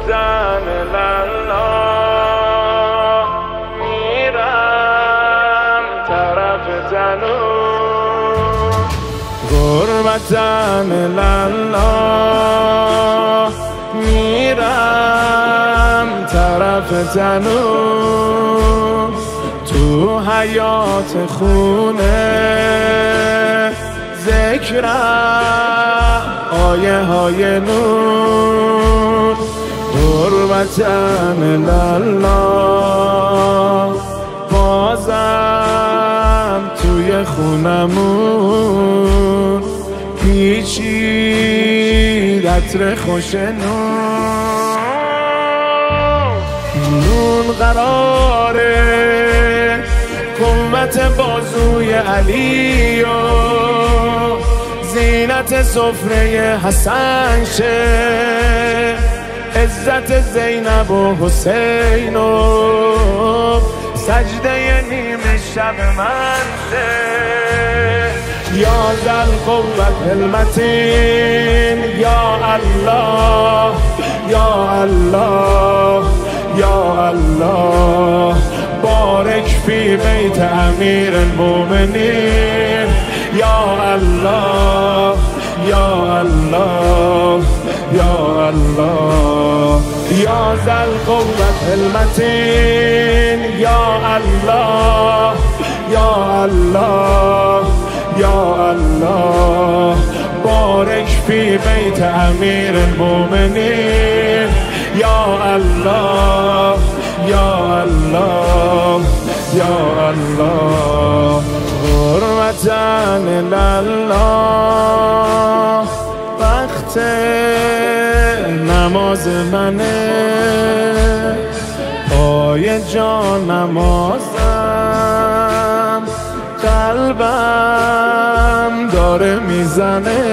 غربتن الله میرم طرف تنور غربتن الله میرم طرف تنور تو حیات خونه ذکرم آیه های نور غربتن الله بازم توی خونمون پیچید عطر خوش نون قراره قوت بازوی علی و زینت سفره حسن شه عزت زینب و حسین و سجده نیمه شب من شه یا ذل قوت المتین یا الله یا الله یا الله بارک فی بیت امیر المؤمنین یا الله یا الله یا الله یا ذل قوت المتین یا الله یا الله یا الله بارک فی بیت امیر المؤمنین یا الله یا الله یا الله غربتن الله وقت نماز منه پای جان نمازم قلبم داره میزنه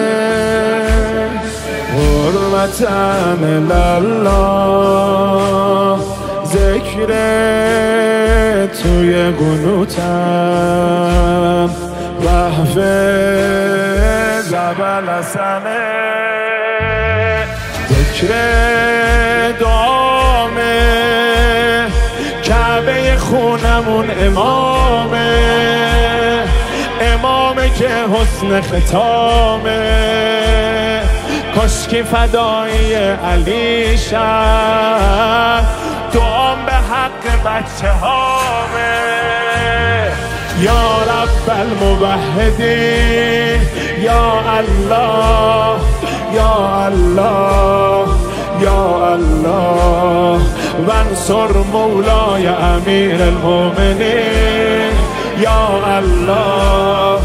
غربتن الله ذکر توی قنوتم وحف زبل حسنه ذکر دعامه کعبه خونمون امامه که حسن ختامه کاشکی فدایی علی شد دعام به حق بچه هامه یا رب الموحدین یا الله یا الله یا الله وانصر مولای امیر المؤمنین یا الله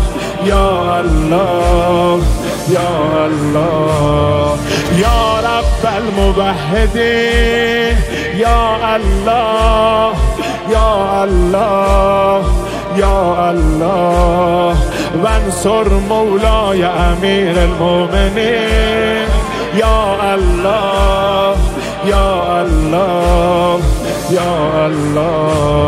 یا الله یا الله یا رب الموحدین یا الله یا الله یا الله وانصر مولای امیر المؤمنین یا الله یا الله یا الله